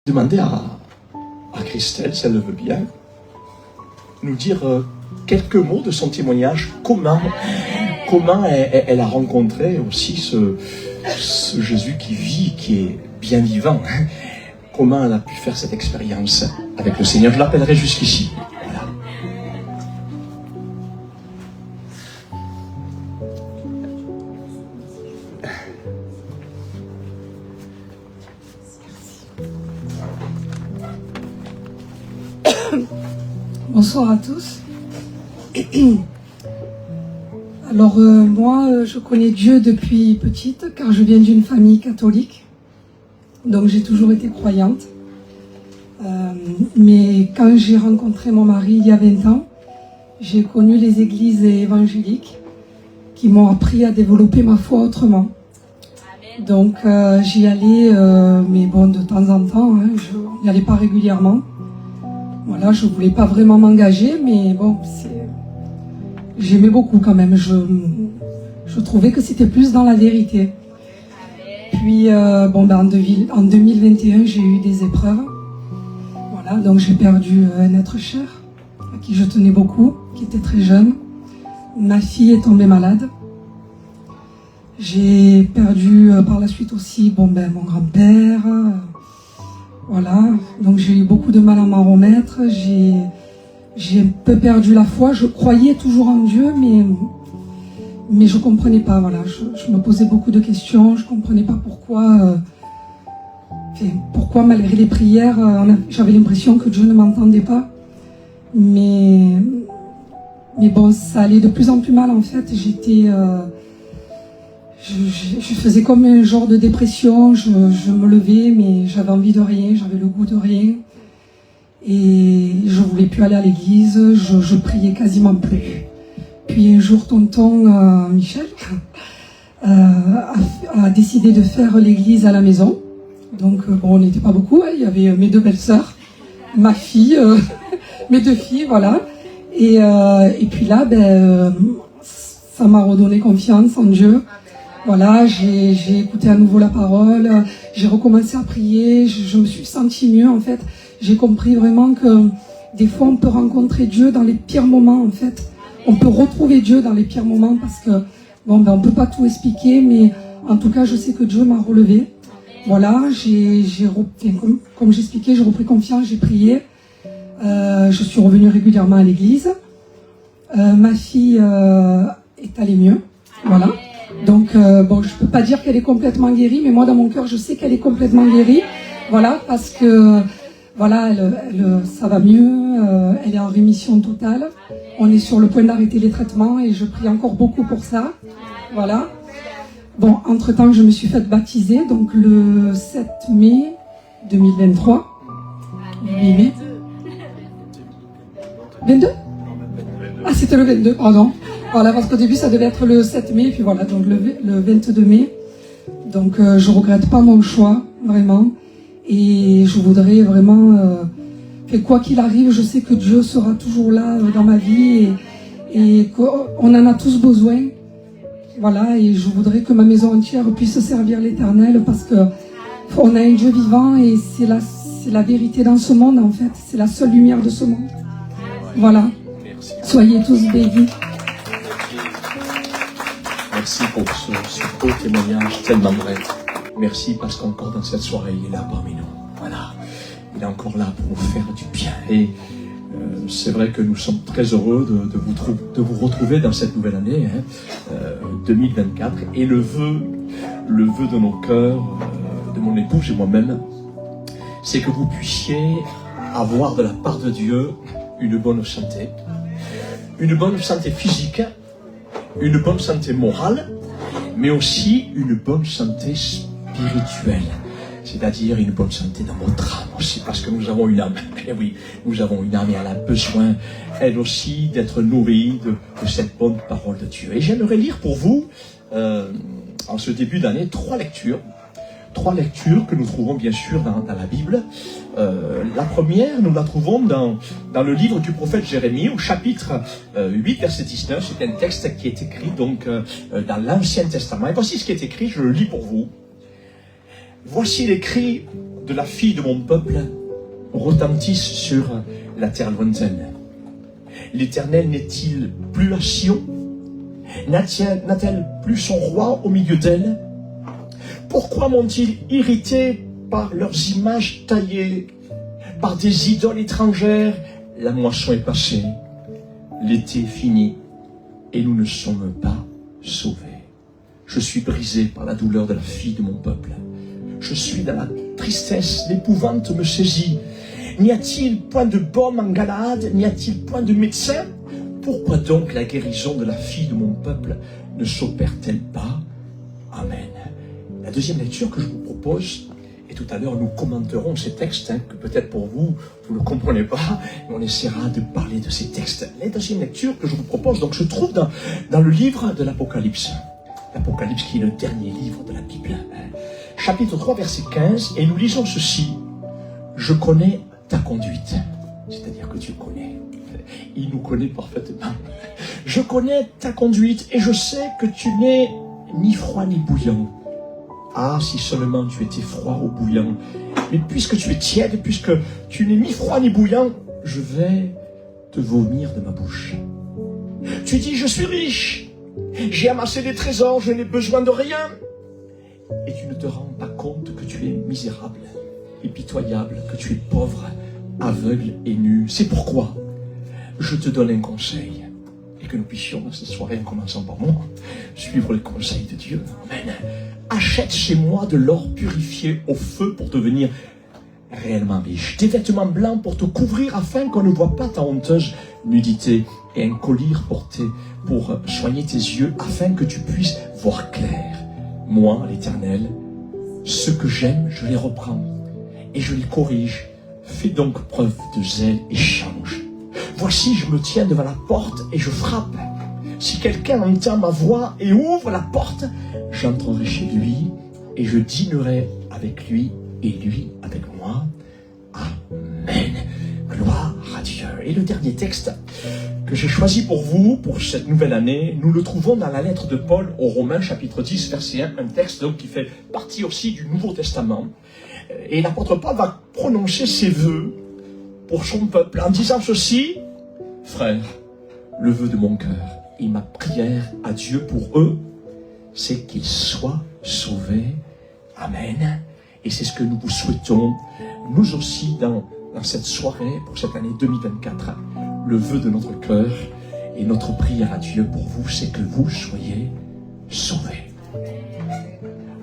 Demander à Christelle, si elle le veut bien, nous dire quelques mots de son témoignage, comment elle a rencontré aussi ce Jésus qui vit, qui est bien vivant. Comment elle a pu faire cette expérience avec le Seigneur. Je l'appellerai jusqu'ici. Voilà. Bonsoir à tous. Alors moi, je connais Dieu depuis petite, car je viens d'une famille catholique. Donc j'ai toujours été croyante. Mais quand j'ai rencontré mon mari il y a 20 ans, j'ai connu les églises évangéliques qui m'ont appris à développer ma foi autrement. Donc j'y allais, mais bon, de temps en temps, hein, je n'y allais pas régulièrement. Voilà, je voulais pas vraiment m'engager, mais bon, j'aimais beaucoup quand même. Je trouvais que c'était plus dans la vérité. Puis, en 2021, j'ai eu des épreuves. Voilà, donc j'ai perdu un être cher, à qui je tenais beaucoup, qui était très jeune. Ma fille est tombée malade. J'ai perdu par la suite aussi mon grand-père. Voilà, donc j'ai eu beaucoup de mal à m'en remettre, j'ai un peu perdu la foi, je croyais toujours en Dieu, mais je comprenais pas, voilà, je me posais beaucoup de questions, je comprenais pas pourquoi malgré les prières, j'avais l'impression que Dieu ne m'entendait pas, mais bon, ça allait de plus en plus mal en fait, je faisais comme un genre de dépression, je me levais, mais j'avais envie de rien, j'avais le goût de rien. Et je voulais plus aller à l'église, je priais quasiment plus. Puis un jour, tonton Michel a décidé de faire l'église à la maison. Donc on n'était pas beaucoup, hein, il y avait mes deux belles-sœurs, ma fille, mes deux filles, voilà. Et puis là, ça m'a redonné confiance en Dieu. Voilà, j'ai écouté à nouveau la parole, j'ai recommencé à prier, je me suis sentie mieux en fait. J'ai compris vraiment que des fois on peut rencontrer Dieu dans les pires moments en fait. On peut retrouver Dieu dans les pires moments parce que, on peut pas tout expliquer, mais en tout cas je sais que Dieu m'a relevé. Voilà, comme j'expliquais, j'ai repris confiance, j'ai prié. Je suis revenue régulièrement à l'église. Ma fille est allée mieux, voilà. Donc, je peux pas dire qu'elle est complètement guérie, mais moi, dans mon cœur, je sais qu'elle est complètement guérie. Voilà, parce que, voilà, ça va mieux, elle est en rémission totale. On est sur le point d'arrêter les traitements et je prie encore beaucoup pour ça. Voilà. Bon, entre-temps, je me suis faite baptiser, donc le 7 mai 2023. 8 mai 22 ? Ah, c'était le 22, pardon. Voilà, parce qu'au début, ça devait être le 7 mai, puis voilà, donc le 22 mai. Donc, je regrette pas mon choix, vraiment. Et je voudrais vraiment, que quoi qu'il arrive, je sais que Dieu sera toujours là dans ma vie et qu'on en a tous besoin. Voilà, et je voudrais que ma maison entière puisse servir l'Éternel parce que on a un Dieu vivant et c'est la vérité dans ce monde, en fait. C'est la seule lumière de ce monde. Voilà. Soyez tous bénis. Merci pour ce beau témoignage tellement vrai. Merci parce qu'encore dans cette soirée, il est là parmi nous. Voilà. Il est encore là pour nous faire du bien. Et c'est vrai que nous sommes très heureux de vous retrouver dans cette nouvelle année, 2024. Et le vœu de nos cœurs, de mon épouse et moi-même, c'est que vous puissiez avoir de la part de Dieu une bonne santé physique, une bonne santé morale, mais aussi une bonne santé spirituelle. C'est-à-dire une bonne santé dans votre âme aussi, parce que nous avons une âme. Et oui, nous avons une âme et elle a besoin, elle aussi, d'être nourrie de cette bonne parole de Dieu. Et j'aimerais lire pour vous, en ce début d'année, trois lectures que nous trouvons bien sûr dans la Bible. La première, nous la trouvons dans le livre du prophète Jérémie, au chapitre 8, verset 19. C'est un texte qui est écrit donc dans l'Ancien Testament. Et voici ce qui est écrit, je le lis pour vous. Voici les cris de la fille de mon peuple retentissent sur la terre lointaine. L'Éternel n'est-il plus à Sion? N'a-t-elle plus son roi au milieu d'elle? Pourquoi m'ont-ils irrité par leurs images taillées, par des idoles étrangères? La moisson est passée, l'été est fini, et nous ne sommes pas sauvés. Je suis brisé par la douleur de la fille de mon peuple. Je suis dans la tristesse, l'épouvante me saisit. N'y a-t-il point de baume en Galaad? N'y a-t-il point de médecin? Pourquoi donc la guérison de la fille de mon peuple ne s'opère-t-elle pas? Amen. La deuxième lecture que je vous propose, et tout à l'heure nous commenterons ces textes, que peut-être pour vous, vous ne comprenez pas, mais on essaiera de parler de ces textes. La deuxième lecture que je vous propose donc, se trouve dans le livre de l'Apocalypse. L'Apocalypse qui est le dernier livre de la Bible. Chapitre 3, verset 15, et nous lisons ceci. Je connais ta conduite. C'est-à-dire que Dieu connaît. Il nous connaît parfaitement. Je connais ta conduite et je sais que tu n'es ni froid ni bouillant. Ah, si seulement tu étais froid ou bouillant. Mais puisque tu es tiède, puisque tu n'es ni froid ni bouillant, je vais te vomir de ma bouche. Tu dis, je suis riche. J'ai amassé des trésors, je n'ai besoin de rien. Et tu ne te rends pas compte que tu es misérable et pitoyable, que tu es pauvre, aveugle et nu. C'est pourquoi je te donne un conseil. Et que nous puissions, dans cette soirée, en commençant par moi, suivre le conseil de Dieu. Amen. Achète chez moi de l'or purifié au feu pour devenir réellement riche. Des vêtements blancs pour te couvrir afin qu'on ne voit pas ta honteuse nudité. Et un collier porté pour soigner tes yeux afin que tu puisses voir clair. Moi, l'Éternel, ce que j'aime, je les reprends et je les corrige. Fais donc preuve de zèle et change. Voici, je me tiens devant la porte et je frappe. Si quelqu'un entend ma voix et ouvre la porte, j'entrerai chez lui et je dînerai avec lui et lui avec moi. Amen. Gloire à Dieu. Et le dernier texte que j'ai choisi pour vous, pour cette nouvelle année, nous le trouvons dans la lettre de Paul aux Romains, chapitre 10, verset 1, un texte donc qui fait partie aussi du Nouveau Testament. Et l'apôtre Paul va prononcer ses vœux pour son peuple en disant ceci: frères, le vœu de mon cœur et ma prière à Dieu pour eux, c'est qu'ils soient sauvés. Amen. Et c'est ce que nous vous souhaitons, nous aussi, dans cette soirée, pour cette année 2024. Le vœu de notre cœur et notre prière à Dieu pour vous, c'est que vous soyez sauvés.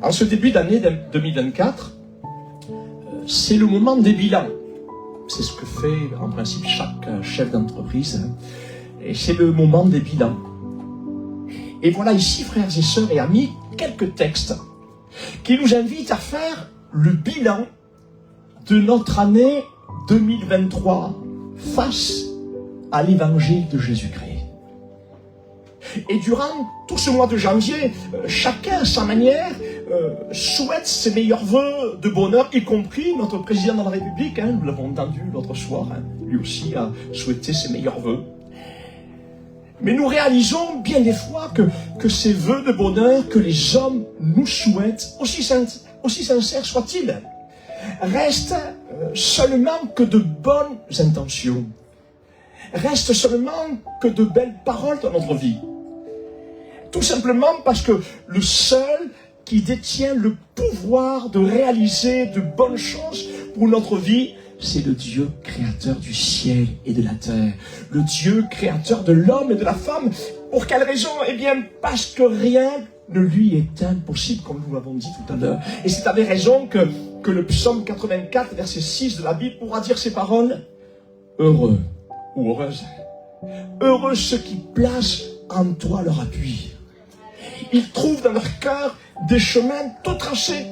En ce début d'année 2024, c'est le moment des bilans. C'est ce que fait en principe chaque chef d'entreprise. Et c'est le moment des bilans. Et voilà ici, frères et sœurs et amis, quelques textes qui nous invitent à faire le bilan de notre année 2023 face à l'évangile de Jésus-Christ. Et durant tout ce mois de janvier, chacun à sa manière souhaite ses meilleurs vœux de bonheur, y compris notre président de la République, nous l'avons entendu l'autre soir, lui aussi a souhaité ses meilleurs vœux. Mais nous réalisons bien des fois que ces vœux de bonheur que les hommes nous souhaitent, aussi sincères soient-ils, restent seulement que de bonnes intentions, restent seulement que de belles paroles dans notre vie. Tout simplement parce que le seul qui détient le pouvoir de réaliser de bonnes choses pour notre vie, c'est le Dieu créateur du ciel et de la terre. Le Dieu créateur de l'homme et de la femme. Pour quelle raison? Eh bien, parce que rien ne lui est impossible, comme nous l'avons dit tout à l'heure. Et c'est avec raison que le psaume 84, verset 6 de la Bible, pourra dire ces paroles. Heureux ou heureuse. Heureux ceux qui placent en toi leur appui. Ils trouvent dans leur cœur des chemins tout tracés.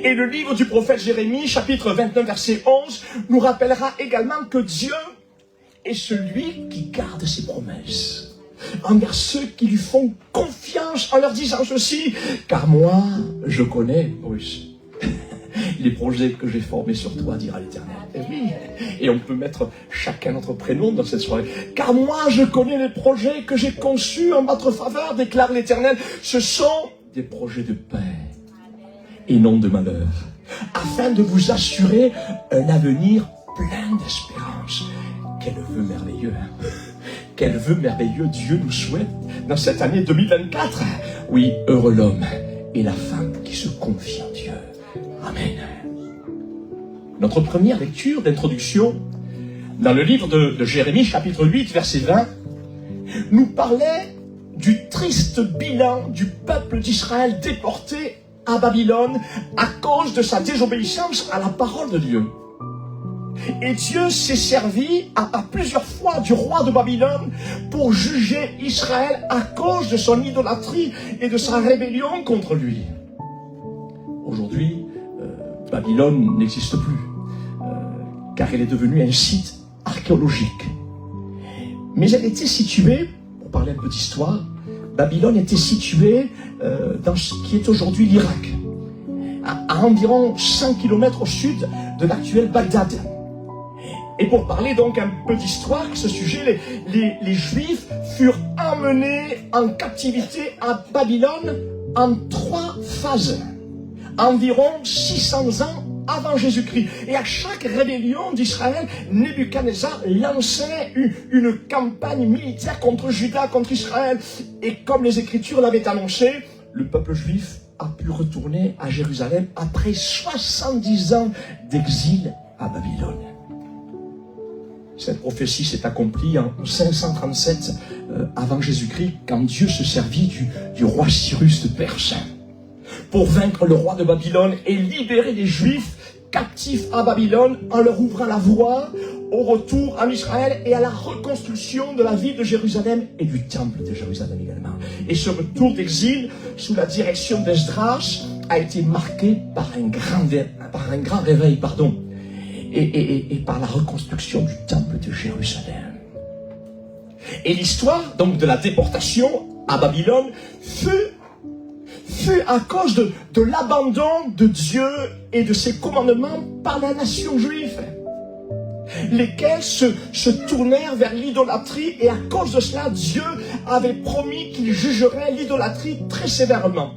Et le livre du prophète Jérémie, chapitre 29, verset 11, nous rappellera également que Dieu est celui qui garde ses promesses envers ceux qui lui font confiance en leur disant ceci, car moi, je connais, Bruce, les projets que j'ai formés sur toi, dira l'Éternel. Et oui, et on peut mettre chacun notre prénom dans cette soirée. Car moi, je connais les projets que j'ai conçus en votre faveur, déclare l'Éternel. Ce sont des projets de paix et non de malheur, afin de vous assurer un avenir plein d'espérance. Quel vœu merveilleux, hein? Quel vœu merveilleux Dieu nous souhaite dans cette année 2024. Oui, heureux l'homme et la femme qui se confie en Dieu. Amen. Notre première lecture d'introduction dans le livre de Jérémie, chapitre 8, verset 20, nous parlait du triste bilan du peuple d'Israël déporté à Babylone à cause de sa désobéissance à la parole de Dieu. Et Dieu s'est servi à plusieurs fois du roi de Babylone pour juger Israël à cause de son idolâtrie et de sa rébellion contre lui. Aujourd'hui, Babylone n'existe plus, car elle est devenue un site archéologique. Mais elle était située, pour parler un peu d'histoire, Babylone était située dans ce qui est aujourd'hui l'Irak, à environ 100 km au sud de l'actuel Bagdad. Et pour parler donc un peu d'histoire, à ce sujet, les Juifs furent emmenés en captivité à Babylone en 3 phases, environ 600 ans avant Jésus-Christ. Et à chaque rébellion d'Israël, Nebuchadnezzar lançait une campagne militaire contre Juda, contre Israël. Et comme les Écritures l'avaient annoncé, le peuple juif a pu retourner à Jérusalem après 70 ans d'exil à Babylone. Cette prophétie s'est accomplie en 537 avant Jésus-Christ, quand Dieu se servit du roi Cyrus de Perse pour vaincre le roi de Babylone et libérer les Juifs captifs à Babylone en leur ouvrant la voie au retour en Israël et à la reconstruction de la ville de Jérusalem et du temple de Jérusalem également. Et ce retour d'exil sous la direction d'Esdras a été marqué par un grand réveil, et par la reconstruction du temple de Jérusalem. Et l'histoire donc de la déportation à Babylone fut à cause de l'abandon de Dieu et de ses commandements par la nation juive, lesquels se tournèrent vers l'idolâtrie, et à cause de cela, Dieu avait promis qu'il jugerait l'idolâtrie très sévèrement,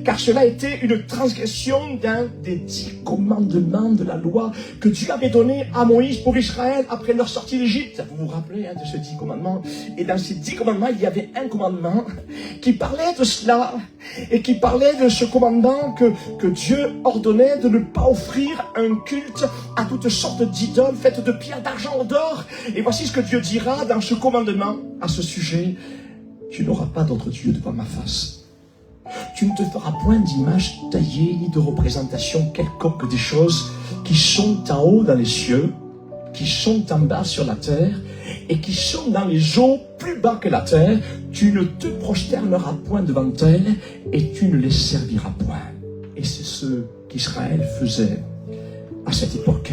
car cela était une transgression d'un des 10 commandements de la loi que Dieu avait donné à Moïse pour Israël après leur sortie d'Égypte. Vous vous rappelez de ces 10 commandements? Et dans ces 10 commandements, il y avait un commandement qui parlait de cela, et qui parlait de ce commandement que Dieu ordonnait de ne pas offrir un culte à toutes sortes d'idoles faites de pierre, d'argent ou d'or. Et voici ce que Dieu dira dans ce commandement à ce sujet: tu n'auras pas d'autre Dieu devant ma face. Tu ne te feras point d'image taillée ni de représentation quelconque des choses qui sont en haut dans les cieux, qui sont en bas sur la terre et qui sont dans les eaux plus bas que la terre. Tu ne te prosterneras point devant elles et tu ne les serviras point. Et c'est ce qu'Israël faisait à cette époque.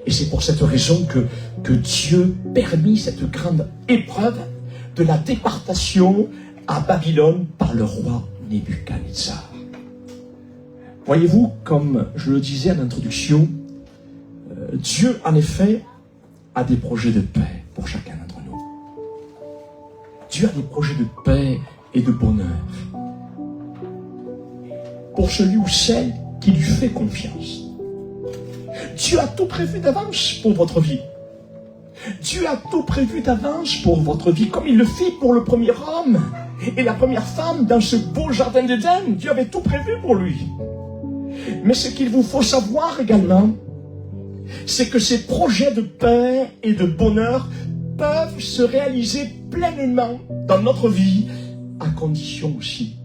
Et c'est pour cette raison que Dieu permit cette grande épreuve de la déportation à Babylone par le roi Nebuchadnezzar. Voyez-vous, comme je le disais en introduction, Dieu en effet a des projets de paix pour chacun d'entre nous. Dieu a des projets de paix et de bonheur pour celui ou celle qui lui fait confiance. Dieu a tout prévu d'avance pour votre vie. Dieu a tout prévu d'avance pour votre vie, comme il le fit pour le premier homme et la première femme dans ce beau jardin d'Éden. Dieu avait tout prévu pour lui. Mais ce qu'il vous faut savoir également, c'est que ces projets de paix et de bonheur peuvent se réaliser pleinement dans notre vie, à condition aussi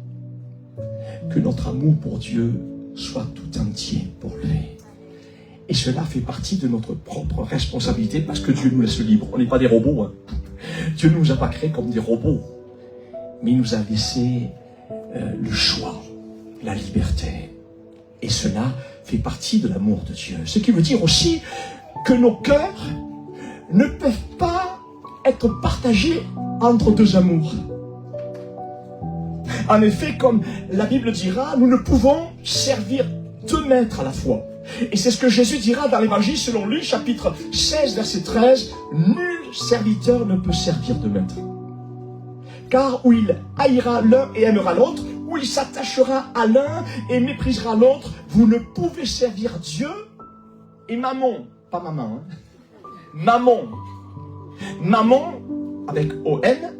que notre amour pour Dieu soit tout entier pour lui. Et cela fait partie de notre propre responsabilité, parce que Dieu nous laisse libre. On n'est pas des robots. Dieu ne nous a pas créés comme des robots, mais il nous a laissé le choix, la liberté. Et cela fait partie de l'amour de Dieu. Ce qui veut dire aussi que nos cœurs ne peuvent pas être partagés entre deux amours. En effet, comme la Bible dira, nous ne pouvons servir deux maîtres à la fois. Et c'est ce que Jésus dira dans l'Évangile selon Luc, chapitre 16, verset 13. Nul serviteur ne peut servir deux maîtres. Car ou il haïra l'un et aimera l'autre, où il s'attachera à l'un et méprisera l'autre. Vous ne pouvez servir Dieu et Mammon, pas maman, hein. Mammon. Mammon, avec O-N,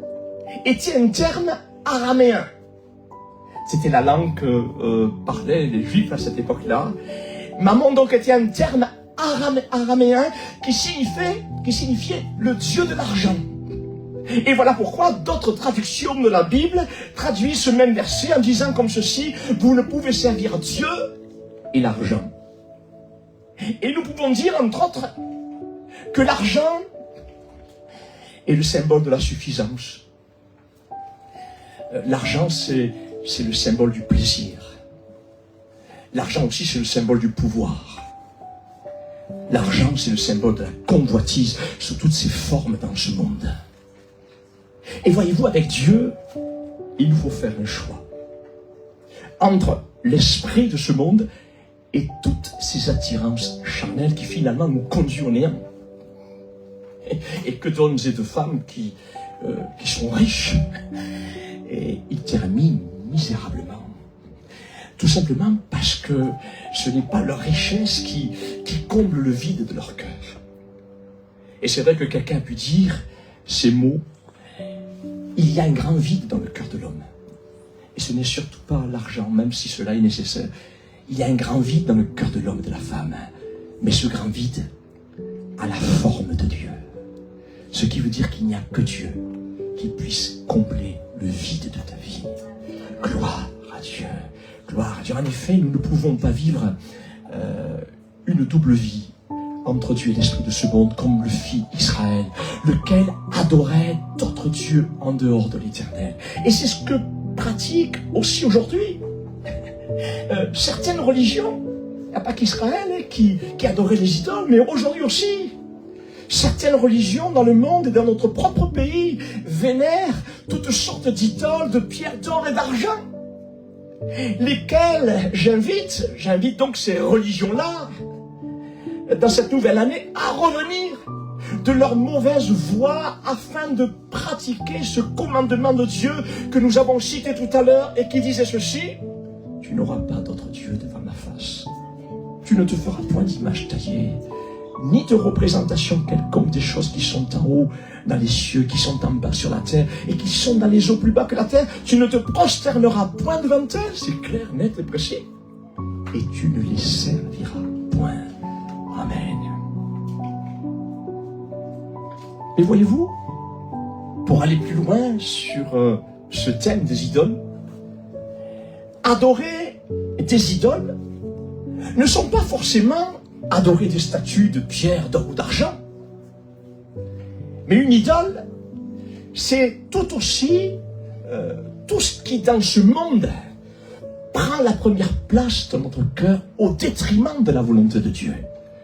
était un terme araméen. C'était la langue que parlaient les Juifs à cette époque-là. Mammon donc était un terme araméen qui signifiait le Dieu de l'argent. Et voilà pourquoi d'autres traductions de la Bible traduisent ce même verset en disant comme ceci: vous ne pouvez servir Dieu et l'argent. Et nous pouvons dire entre autres que l'argent est le symbole de la suffisance. L'argent c'est le symbole du plaisir. L'argent aussi c'est le symbole du pouvoir. L'argent c'est le symbole de la convoitise sous toutes ses formes dans ce monde. Et voyez-vous, avec Dieu, il nous faut faire un choix entre l'esprit de ce monde et toutes ces attirances charnelles qui finalement nous conduisent au néant. Et que d'hommes et de femmes qui sont riches, et ils terminent misérablement. Tout simplement parce que ce n'est pas leur richesse qui comble le vide de leur cœur. Et c'est vrai que quelqu'un a pu dire ces mots: il y a un grand vide dans le cœur de l'homme. Et ce n'est surtout pas l'argent, même si cela est nécessaire. Il y a un grand vide dans le cœur de l'homme et de la femme. Mais ce grand vide a la forme de Dieu. Ce qui veut dire qu'il n'y a que Dieu qui puisse combler le vide de ta vie. Gloire à Dieu. Gloire à Dieu. En effet, nous ne pouvons pas vivre une double vie entre Dieu et l'esprit de ce monde, comme le fit Israël, lequel adorait d'autres dieux en dehors de l'Éternel. Et c'est ce que pratique aussi aujourd'hui certaines religions. Il n'y a pas qu'Israël qui adorait les idoles, mais aujourd'hui aussi, certaines religions dans le monde et dans notre propre pays vénèrent toutes sortes d'idoles de pierre, d'or et d'argent, lesquelles j'invite donc ces religions-là, dans cette nouvelle année, à revenir de leur mauvaise voie afin de pratiquer ce commandement de Dieu que nous avons cité tout à l'heure et qui disait ceci: tu n'auras pas d'autre Dieu devant ma face. Tu ne te feras point d'image taillée, ni de représentation quelconque des choses qui sont en haut dans les cieux, qui sont en bas sur la terre et qui sont dans les eaux plus bas que la terre. Tu ne te prosterneras point devant elles, c'est clair, net et précis, et tu ne les serviras point. Amen. Mais voyez-vous, pour aller plus loin sur ce thème des idoles, adorer des idoles ne sont pas forcément adorer des statues de pierre, d'or ou d'argent. Mais une idole, c'est tout aussi tout ce qui dans ce monde prend la première place dans notre cœur au détriment de la volonté de Dieu.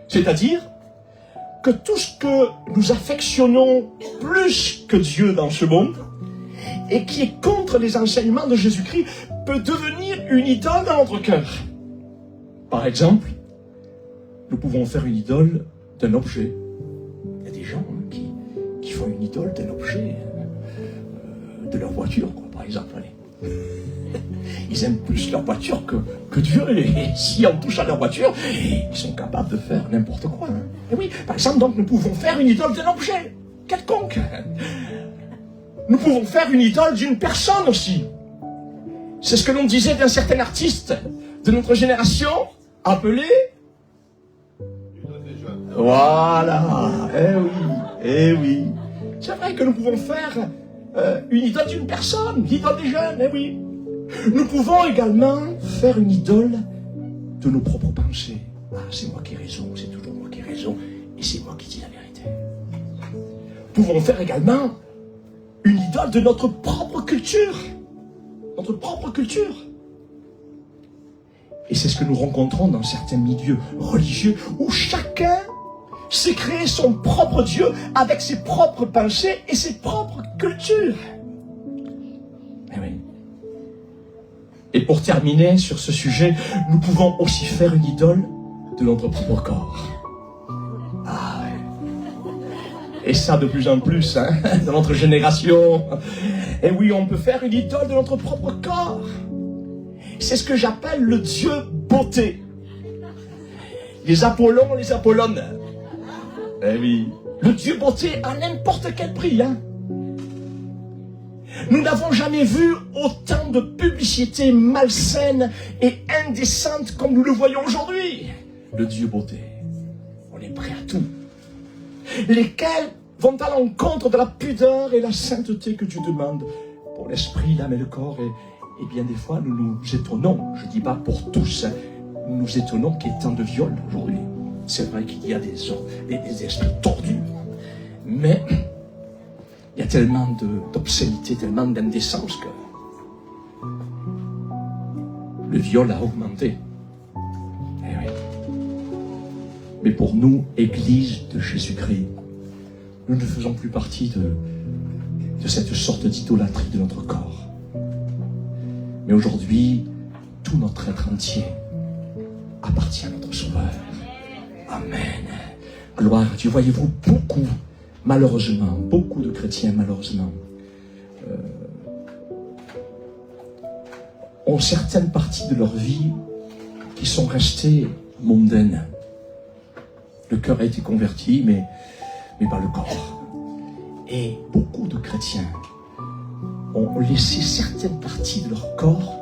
C'est-à-dire que tout ce que nous affectionnons plus que Dieu dans ce monde et qui est contre les enseignements de Jésus-Christ peut devenir une idole dans notre cœur. Par exemple, nous pouvons faire une idole d'un objet. Il y a des gens qui font une idole d'un objet, de leur voiture, quoi, par exemple. Allez. Ils aiment plus leur voiture que Dieu. Et si on touche à leur voiture, ils sont capables de faire n'importe quoi. Hein. Et oui, par exemple, donc, nous pouvons faire une idole d'un objet quelconque. Nous pouvons faire une idole d'une personne aussi. C'est ce que l'on disait d'un certain artiste de notre génération, appelé... Voilà, eh oui. C'est vrai que nous pouvons faire une idole d'une personne, l'idole des jeunes, eh oui. Nous pouvons également faire une idole de nos propres pensées. Ah, c'est moi qui ai raison, c'est toujours moi qui ai raison, et c'est moi qui dis la vérité. Nous pouvons faire également une idole de notre propre culture. Notre propre culture. Et c'est ce que nous rencontrons dans certains milieux religieux où chacun s'est créé son propre Dieu avec ses propres pensées et ses propres cultures. Eh oui. Et pour terminer sur ce sujet, nous pouvons aussi faire une idole de notre propre corps. Ah ouais. Et ça de plus en plus, hein, dans notre génération. Et oui, on peut faire une idole de notre propre corps. C'est ce que j'appelle le Dieu beauté. Les Apollons, les Apollones. Eh oui. Le Dieu beauté à n'importe quel prix, hein. Nous n'avons jamais vu autant de publicité malsaine et indécente comme nous le voyons aujourd'hui. Le Dieu beauté. On est prêt à tout. Lesquels vont à l'encontre de la pudeur et la sainteté que Dieu demande pour l'esprit, l'âme et le corps. Et bien des fois, nous nous étonnons, je ne dis pas pour tous, hein, nous nous étonnons qu'il y ait tant de viols aujourd'hui. C'est vrai qu'il y a des esprits tordus, mais il y a tellement d'obscénité, tellement d'indécence que le viol a augmenté. Eh oui. Mais pour nous, Église de Jésus-Christ, nous ne faisons plus partie de cette sorte d'idolâtrie de notre corps. Mais aujourd'hui, tout notre être entier appartient à notre Sauveur. Amen. Gloire à Dieu. Voyez-vous, malheureusement, beaucoup de chrétiens, malheureusement, ont certaines parties de leur vie qui sont restées mondaines. Le cœur a été converti, mais pas le corps. Et beaucoup de chrétiens ont laissé certaines parties de leur corps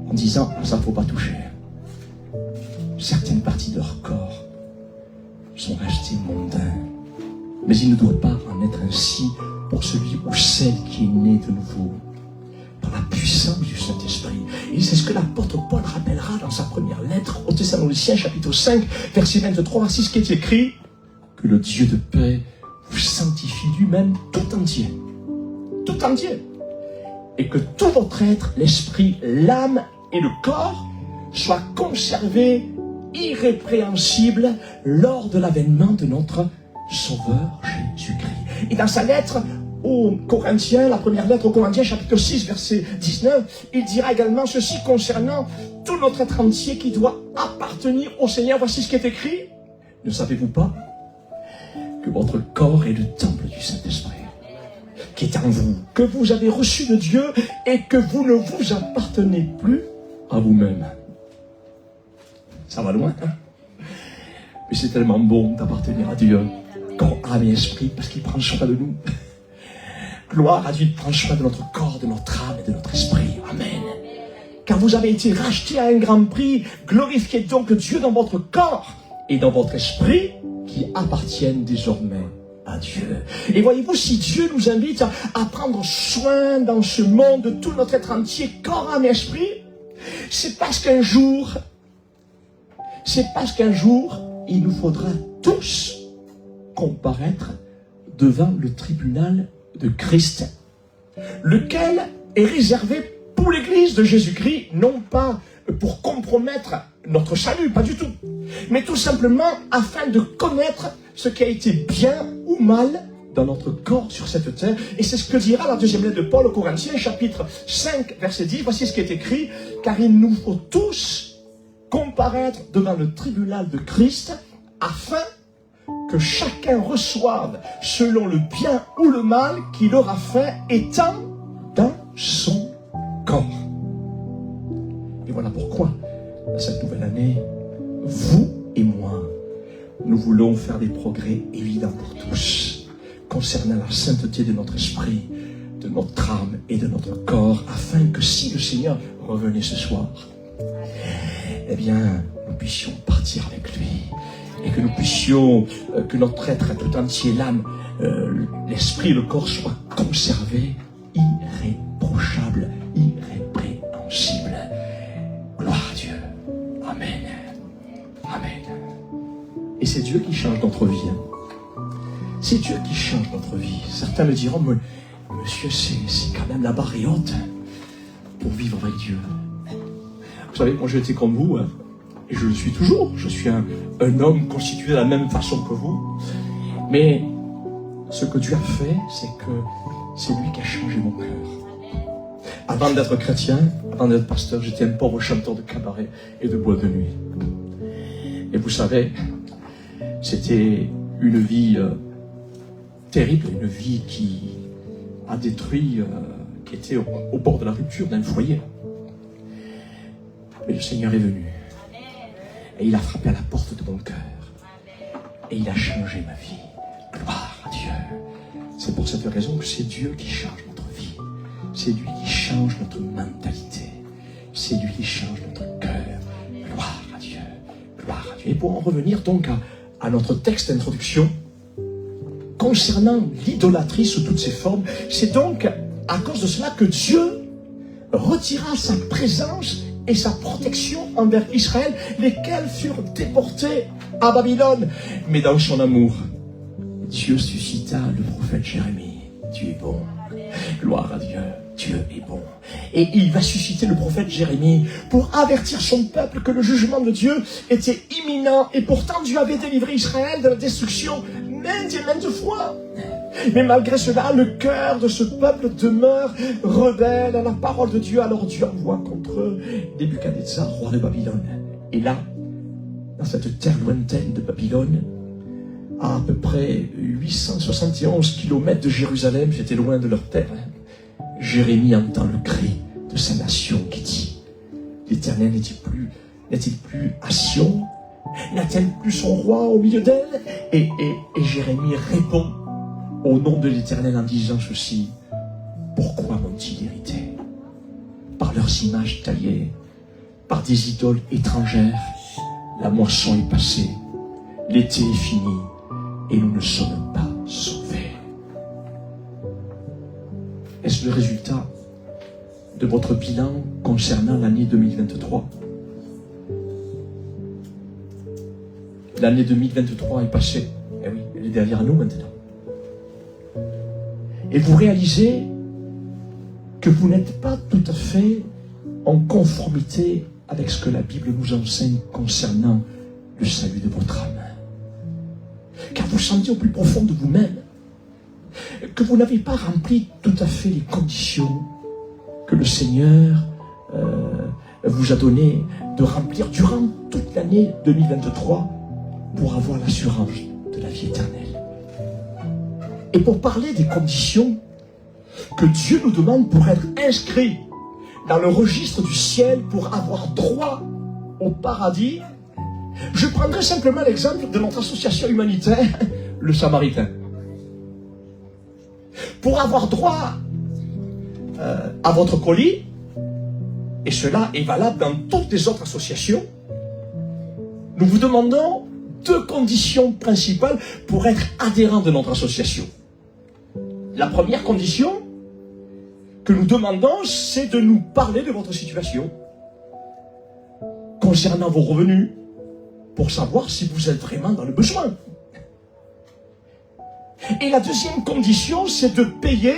en disant « ça ne faut pas toucher ». Certaines parties de leur corps sont restées mondains. Mais il ne doit pas en être ainsi pour celui ou celle qui est né de nouveau, par la puissance du Saint-Esprit. Et c'est ce que l'apôtre Paul rappellera dans sa première lettre aux Thessaloniciens, chapitre 5, versets 23 à 6, qui est écrit « Que le Dieu de paix vous sanctifie lui-même tout entier. » Tout entier. Et que tout votre être, l'esprit, l'âme et le corps soient conservés irrépréhensibles lors de l'avènement de notre Sauveur Jésus-Christ. Et dans sa lettre aux Corinthiens, la première lettre aux Corinthiens, chapitre 6, verset 19, il dira également ceci concernant tout notre être entier qui doit appartenir au Seigneur. Voici ce qui est écrit. Ne savez-vous pas que votre corps est le temple du Saint-Esprit qui est en vous, que vous avez reçu de Dieu et que vous ne vous appartenez plus à vous-même. Ça va loin, hein? Mais c'est tellement bon d'appartenir à Dieu, corps, âme et esprit, parce qu'il prend soin de nous. Gloire à Dieu, il prend soin de notre corps, de notre âme et de notre esprit. Amen. Car vous avez été rachetés à un grand prix. Glorifiez donc Dieu dans votre corps et dans votre esprit qui appartiennent désormais à Dieu. Et voyez-vous, si Dieu nous invite à prendre soin dans ce monde de tout notre être entier, corps, âme et esprit, c'est parce qu'un jour, il nous faudra tous comparaître devant le tribunal de Christ, lequel est réservé pour l'Église de Jésus-Christ, non pas pour compromettre notre salut, pas du tout, mais tout simplement afin de connaître ce qui a été bien ou mal dans notre corps sur cette terre. Et c'est ce que dira la deuxième lettre de Paul aux Corinthiens, chapitre 5, verset 10. Voici ce qui est écrit. Car il nous faut tous comparaître devant le tribunal de Christ afin que chacun reçoive selon le bien ou le mal qu'il aura fait étant dans son corps. Et voilà pourquoi, dans cette nouvelle année, vous et moi, nous voulons faire des progrès évidents pour tous concernant la sainteté de notre esprit, de notre âme et de notre corps, afin que si le Seigneur revenait ce soir, eh bien, nous puissions partir avec lui et que nous puissions, que notre être tout entier, l'âme, l'esprit et le corps soient conservés irréprochables, irrépréhensibles. Gloire à Dieu. Amen. Amen. Et c'est Dieu qui change notre vie. Hein. C'est Dieu qui change notre vie. Certains me diront, mais monsieur, c'est quand même la barre est haute pour vivre avec Dieu. Vous savez, moi j'étais comme vous, hein, et je le suis toujours. Je suis un homme constitué de la même façon que vous. Mais ce que Dieu a fait, c'est que c'est lui qui a changé mon cœur. Avant d'être chrétien, avant d'être pasteur, j'étais un pauvre chanteur de cabaret et de boîte de nuit. Et vous savez, c'était une vie terrible, une vie qui a détruit, qui était au bord de la rupture d'un foyer. Mais le Seigneur est venu. Et il a frappé à la porte de mon cœur. Et il a changé ma vie. Gloire à Dieu. C'est pour cette raison que c'est Dieu qui change notre vie. C'est lui qui change notre mentalité. C'est lui qui change notre cœur. Gloire à Dieu. Gloire à Dieu. Et pour en revenir donc à notre texte d'introduction, concernant l'idolâtrie sous toutes ses formes, c'est donc à cause de cela que Dieu retira sa présence et sa protection envers Israël, lesquels furent déportés à Babylone. Mais dans son amour, Dieu suscita le prophète Jérémie. Dieu est bon. Gloire à Dieu. Dieu est bon. Et il va susciter le prophète Jérémie pour avertir son peuple que le jugement de Dieu était imminent. Et pourtant, Dieu avait délivré Israël de la destruction maintes et maintes fois. Mais malgré cela, le cœur de ce peuple demeure rebelle à la parole de Dieu. Alors Dieu envoie contre eux Nebuchadnezzar, roi de Babylone. Et là, dans cette terre lointaine de Babylone, à peu près 871 kilomètres de Jérusalem, c'était loin de leur terre, Jérémie entend le cri de sa nation qui dit: l'Éternel n'est-il plus à Sion? N'a-t-elle plus son roi au milieu d'elle? Et Jérémie répond au nom de l'Éternel en disant ceci: pourquoi m'ont-ils irrité? Par leurs images taillées, par des idoles étrangères, la moisson est passée, l'été est fini, et nous ne sommes pas sauvés. Est-ce le résultat de votre bilan concernant l'année 2023? L'année 2023 est passée. Eh oui, elle est derrière nous maintenant. Et vous réalisez que vous n'êtes pas tout à fait en conformité avec ce que la Bible nous enseigne concernant le salut de votre âme. Car vous sentez au plus profond de vous-même que vous n'avez pas rempli tout à fait les conditions que le Seigneur vous a donné de remplir durant toute l'année 2023 pour avoir l'assurance de la vie éternelle. Et pour parler des conditions que Dieu nous demande pour être inscrits dans le registre du ciel, pour avoir droit au paradis, je prendrai simplement l'exemple de notre association humanitaire, le Samaritain. Pour avoir droit à votre colis, et cela est valable dans toutes les autres associations, nous vous demandons 2 conditions principales pour être adhérent de notre association. La première condition que nous demandons, c'est de nous parler de votre situation concernant vos revenus, pour savoir si vous êtes vraiment dans le besoin. Et la deuxième condition, c'est de payer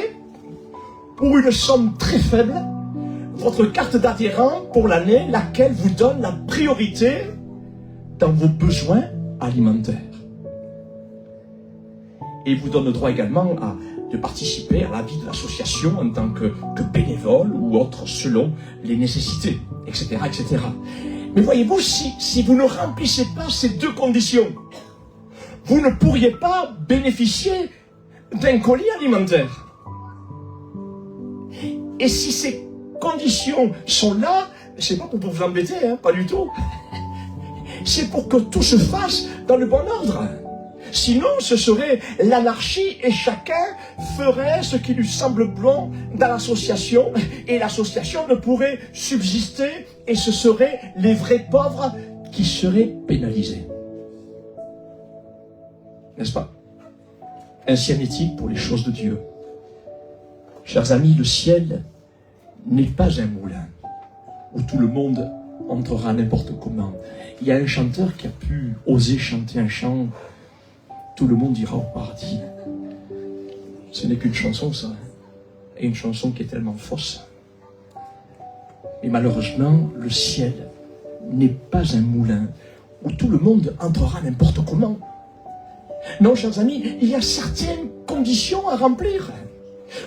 pour une somme très faible votre carte d'adhérent pour l'année, laquelle vous donne la priorité dans vos besoins alimentaires. Et vous donne le droit également de participer à la vie de l'association en tant que bénévole ou autre selon les nécessités, etc. etc. Mais voyez-vous, si vous ne remplissez pas ces 2 conditions, vous ne pourriez pas bénéficier d'un colis alimentaire. Et si ces conditions sont là, c'est pas pour vous embêter, pas du tout. C'est pour que tout se fasse dans le bon ordre. Sinon, ce serait l'anarchie et chacun ferait ce qui lui semble bon dans l'association et l'association ne pourrait subsister et ce seraient les vrais pauvres qui seraient pénalisés. N'est-ce pas? Ainsi en est-il pour les choses de Dieu. Chers amis, le ciel n'est pas un moulin où tout le monde entrera n'importe comment. Il y a un chanteur qui a pu oser chanter un chant: tout le monde ira au paradis. Ce n'est qu'une chanson, ça. Et une chanson qui est tellement fausse. Mais malheureusement, le ciel n'est pas un moulin où tout le monde entrera n'importe comment. Non, chers amis, il y a certaines conditions à remplir.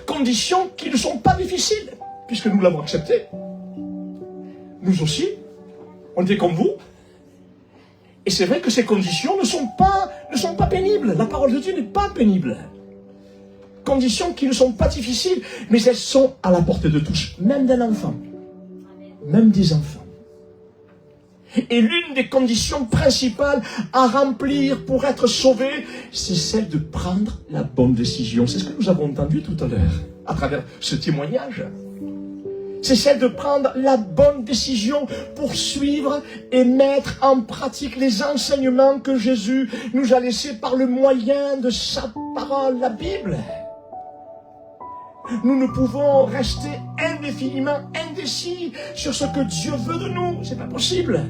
Conditions qui ne sont pas difficiles, puisque nous l'avons accepté. Nous aussi, on était comme vous. Et c'est vrai que ces conditions ne sont pas pénibles. La parole de Dieu n'est pas pénible. Conditions qui ne sont pas difficiles, mais elles sont à la portée de tous, même d'un enfant, même des enfants. Et l'une des conditions principales à remplir pour être sauvé, c'est celle de prendre la bonne décision. C'est ce que nous avons entendu tout à l'heure, à travers ce témoignage. C'est celle de prendre la bonne décision pour suivre et mettre en pratique les enseignements que Jésus nous a laissés par le moyen de sa parole, la Bible. Nous ne pouvons rester indéfiniment indécis sur ce que Dieu veut de nous. C'est pas possible.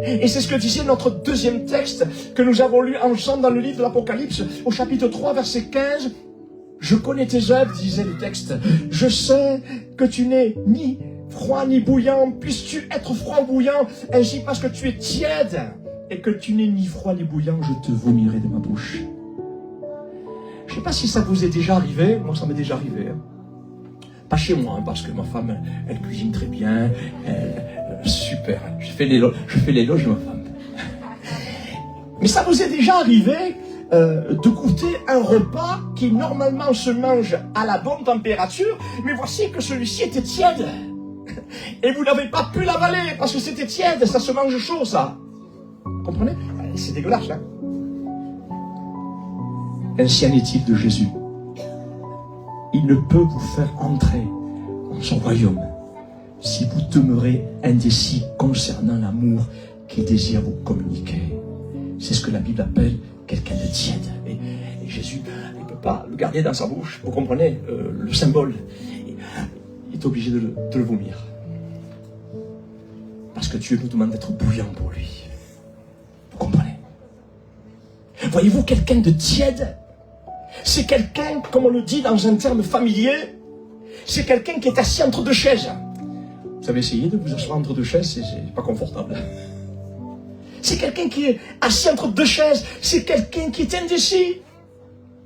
Et c'est ce que disait notre deuxième texte que nous avons lu ensemble dans le livre de l'Apocalypse, au chapitre 3, verset 15. Je connais tes œuvres, disait le texte. Je sais que tu n'es ni froid ni bouillant. Puisses-tu être froid ou bouillant, ainsi parce que tu es tiède et que tu n'es ni froid ni bouillant, je te vomirai de ma bouche. Je ne sais pas si ça vous est déjà arrivé. Moi, ça m'est déjà arrivé. Pas chez moi, parce que ma femme, elle cuisine très bien. Super. Je fais l'éloge de ma femme. Mais ça vous est déjà arrivé de goûter un repas qui normalement se mange à la bonne température, mais voici que celui-ci était tiède. Et vous n'avez pas pu l'avaler parce que c'était tiède, ça se mange chaud, ça. Vous comprenez? C'est dégueulasse, hein? Ainsi en est-il de Jésus. Il ne peut vous faire entrer dans son royaume si vous demeurez indécis concernant l'amour qu'il désire vous communiquer. C'est ce que la Bible appelle quelqu'un de tiède. Et Jésus, il ne peut pas le garder dans sa bouche. Vous comprenez le symbole? Il est obligé de le vomir. Parce que Dieu nous demande d'être bouillant pour lui. Vous comprenez? Voyez-vous, quelqu'un de tiède, c'est quelqu'un, comme on le dit dans un terme familier, c'est quelqu'un qui est assis entre deux chaises. Vous avez essayé de vous asseoir entre deux chaises, c'est pas confortable. C'est quelqu'un qui est assis entre deux chaises, c'est quelqu'un qui est indécis.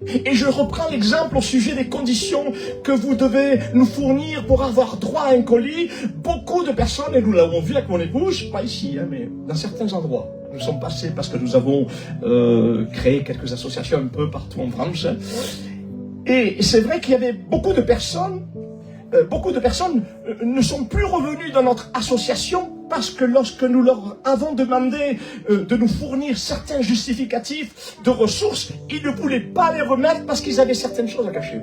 Et je reprends l'exemple au sujet des conditions que vous devez nous fournir pour avoir droit à un colis. Beaucoup de personnes, et nous l'avons vu avec mon épouse, pas ici, hein, mais dans certains endroits, nous sommes passés parce que nous avons créé quelques associations un peu partout en France. Et c'est vrai qu'il y avait beaucoup de personnes ne sont plus revenues dans notre association parce que lorsque nous leur avons demandé de nous fournir certains justificatifs de ressources, ils ne voulaient pas les remettre parce qu'ils avaient certaines choses à cacher.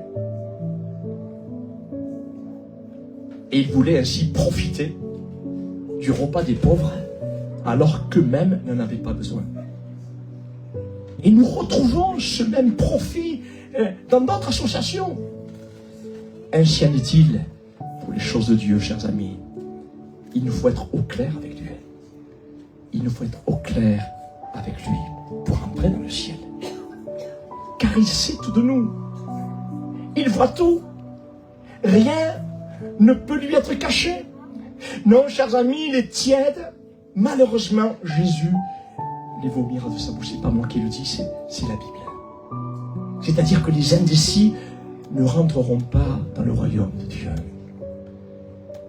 Et ils voulaient ainsi profiter du repas des pauvres alors qu'eux-mêmes n'en avaient pas besoin. Et nous retrouvons ce même profit dans d'autres associations. Ainsi en est-il pour les choses de Dieu, chers amis. Il nous faut être au clair avec Dieu. Il nous faut être au clair avec lui pour entrer dans le ciel. Car il sait tout de nous. Il voit tout. Rien ne peut lui être caché. Non, chers amis, il est tiède. Malheureusement, Jésus les vomira de sa bouche. C'est pas moi qui le dis, c'est la Bible. C'est-à-dire que les indécis ne rentreront pas dans le royaume de Dieu.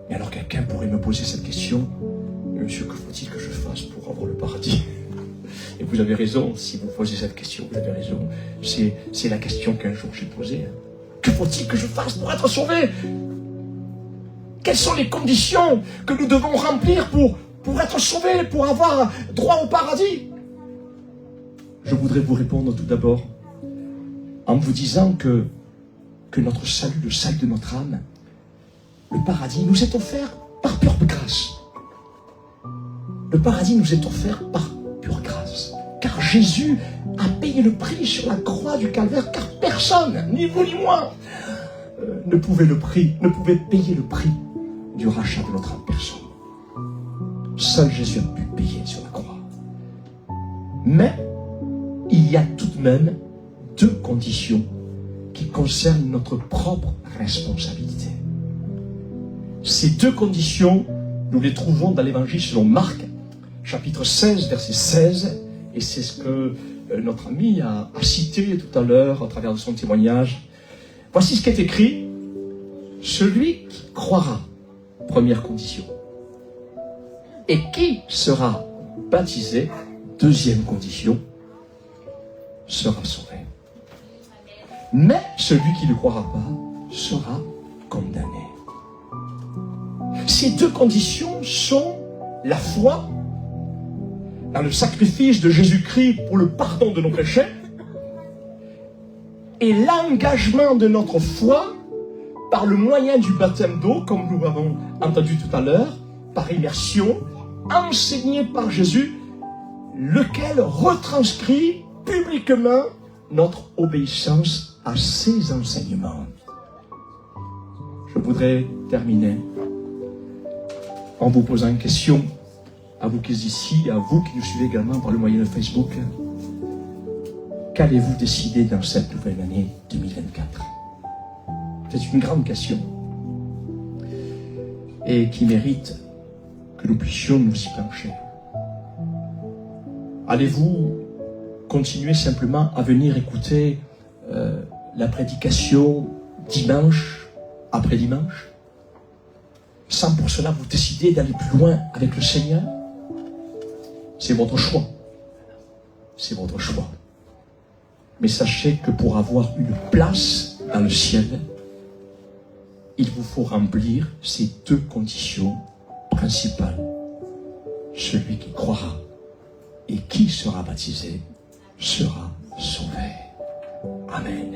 Et alors quelqu'un pourrait me poser cette question: Monsieur, que faut-il que je fasse pour avoir le paradis? Et vous avez raison, si vous posez cette question, vous avez raison. C'est la question qu'un jour j'ai posée. Que faut-il que je fasse pour être sauvé? Quelles sont les conditions que nous devons remplir pour être sauvés, pour avoir droit au paradis? Je voudrais vous répondre tout d'abord en vous disant que notre salut, le salut de notre âme, le paradis nous est offert par pure grâce. Le paradis nous est offert par pure grâce. Car Jésus a payé le prix sur la croix du calvaire, car personne, ni vous ni moi, ne pouvait payer le prix du rachat de notre âme. Personne. Seul Jésus a pu payer sur la croix. Mais il y a tout de même deux conditions qui concernent notre propre responsabilité. Ces deux conditions, nous les trouvons dans l'évangile selon Marc, chapitre 16, verset 16, et c'est ce que notre ami a cité tout à l'heure à travers de son témoignage. Voici ce qui est écrit: celui qui croira, première condition, et qui sera baptisé, deuxième condition, sera sauvé. Mais celui qui ne croira pas sera condamné. Ces deux conditions sont la foi dans le sacrifice de Jésus-Christ pour le pardon de nos péchés et l'engagement de notre foi par le moyen du baptême d'eau, comme nous l'avons entendu tout à l'heure, par immersion, enseigné par Jésus, lequel retranscrit publiquement notre obéissance à ses enseignements. Je voudrais terminer en vous posant une question à vous qui êtes ici, à vous qui nous suivez également par le moyen de Facebook. Qu'allez-vous décider dans cette nouvelle année 2024? C'est une grande question et qui mérite que nous puissions nous y pencher. Allez-vous continuer simplement à venir écouter la prédication dimanche après dimanche, sans pour cela vous décider d'aller plus loin avec le Seigneur? C'est votre choix. C'est votre choix. Mais sachez que pour avoir une place dans le ciel, il vous faut remplir ces deux conditions principales. Celui qui croira et qui sera baptisé sera sauvé. Amen.